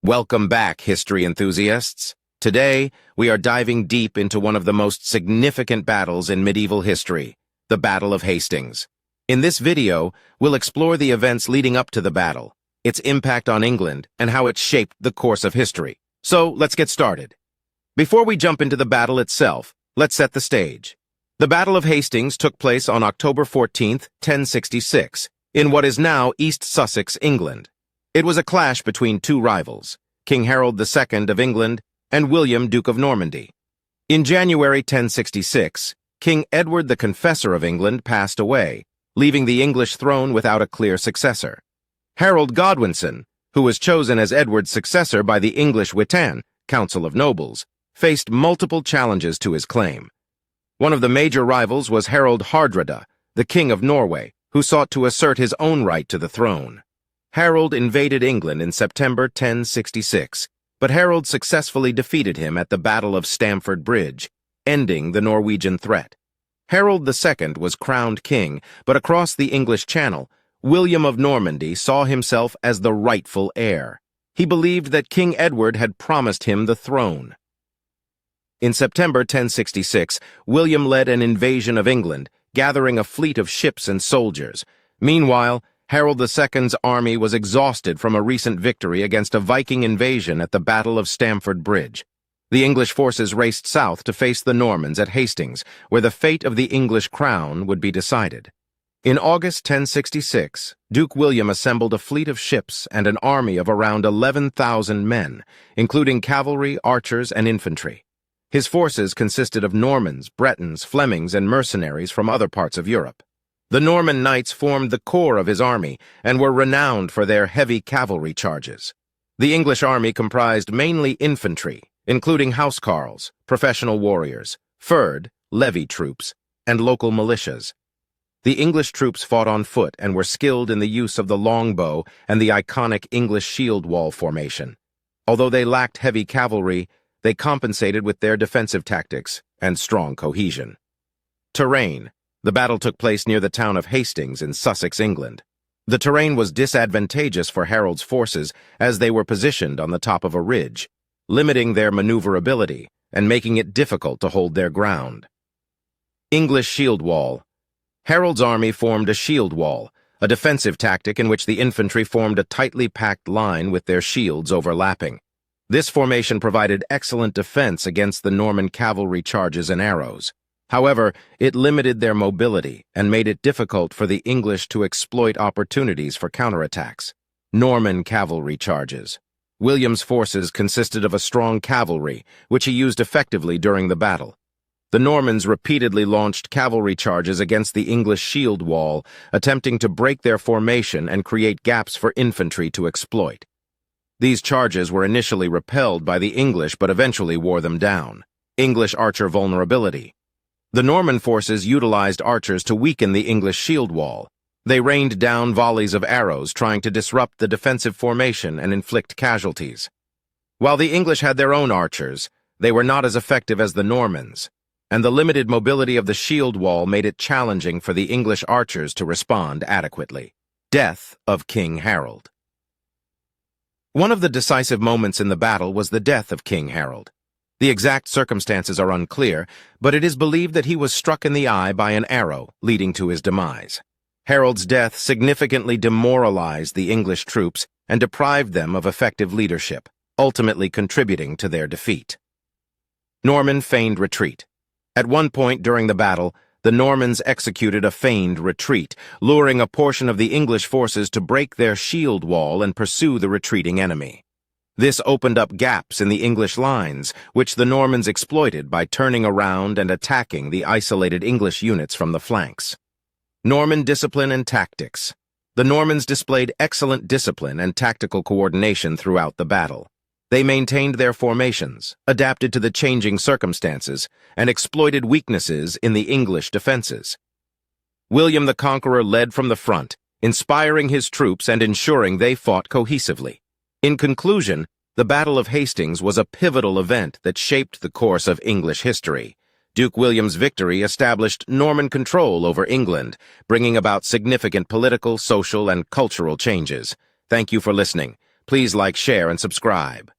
Welcome back, history enthusiasts. Today, we are diving deep into one of the most significant battles in medieval history, the Battle of Hastings. In this video, we'll explore the events leading up to the battle, its impact on England, and how it shaped the course of history. So, let's get started. Before we jump into the battle itself, let's set the stage. The Battle of Hastings took place on October 14, 1066, in what is now East Sussex, England. It was a clash between two rivals, King Harold II of England and William, Duke of Normandy. In January 1066, King Edward the Confessor of England passed away, leaving the English throne without a clear successor. Harold Godwinson, who was chosen as Edward's successor by the English Witan, Council of Nobles, faced multiple challenges to his claim. One of the major rivals was Harald Hardrada, the King of Norway, who sought to assert his own right to the throne. Harold invaded England in September 1066, but Harold successfully defeated him at the Battle of Stamford Bridge, ending the Norwegian threat. Harold II was crowned king, but across the English Channel, William of Normandy saw himself as the rightful heir. He believed that King Edward had promised him the throne. In September 1066, William led an invasion of England, gathering a fleet of ships and soldiers. Meanwhile, Harold II's army was exhausted from a recent victory against a Viking invasion at the Battle of Stamford Bridge. The English forces raced south to face the Normans at Hastings, where the fate of the English crown would be decided. In August 1066, Duke William assembled a fleet of ships and an army of around 11,000 men, including cavalry, archers, and infantry. His forces consisted of Normans, Bretons, Flemings, and mercenaries from other parts of Europe. The Norman knights formed the core of his army and were renowned for their heavy cavalry charges. The English army comprised mainly infantry, including housecarls, professional warriors, fyrd, levy troops, and local militias. The English troops fought on foot and were skilled in the use of the longbow and the iconic English shield wall formation. Although they lacked heavy cavalry, they compensated with their defensive tactics and strong cohesion. Terrain. The battle took place near the town of Hastings in Sussex, England. The terrain was disadvantageous for Harold's forces as they were positioned on the top of a ridge, limiting their maneuverability and making it difficult to hold their ground. English shield wall. Harold's army formed a shield wall, a defensive tactic in which the infantry formed a tightly packed line with their shields overlapping. This formation provided excellent defense against the Norman cavalry charges and arrows. However, it limited their mobility and made it difficult for the English to exploit opportunities for counterattacks. Norman cavalry charges. William's forces consisted of a strong cavalry, which he used effectively during the battle. The Normans repeatedly launched cavalry charges against the English shield wall, attempting to break their formation and create gaps for infantry to exploit. These charges were initially repelled by the English but eventually wore them down. English archer vulnerability. The Norman forces utilized archers to weaken the English shield wall. They rained down volleys of arrows, trying to disrupt the defensive formation and inflict casualties. While the English had their own archers, they were not as effective as the Normans, and the limited mobility of the shield wall made it challenging for the English archers to respond adequately. Death of King Harold. One of the decisive moments in the battle was the death of King Harold. The exact circumstances are unclear, but it is believed that he was struck in the eye by an arrow, leading to his demise. Harold's death significantly demoralized the English troops and deprived them of effective leadership, ultimately contributing to their defeat. Norman feigned retreat. At one point during the battle, the Normans executed a feigned retreat, luring a portion of the English forces to break their shield wall and pursue the retreating enemy. This opened up gaps in the English lines, which the Normans exploited by turning around and attacking the isolated English units from the flanks. Norman discipline and tactics. The Normans displayed excellent discipline and tactical coordination throughout the battle. They maintained their formations, adapted to the changing circumstances, and exploited weaknesses in the English defenses. William the Conqueror led from the front, inspiring his troops and ensuring they fought cohesively. In conclusion, the Battle of Hastings was a pivotal event that shaped the course of English history. Duke William's victory established Norman control over England, bringing about significant political, social, and cultural changes. Thank you for listening. Please like, share, and subscribe.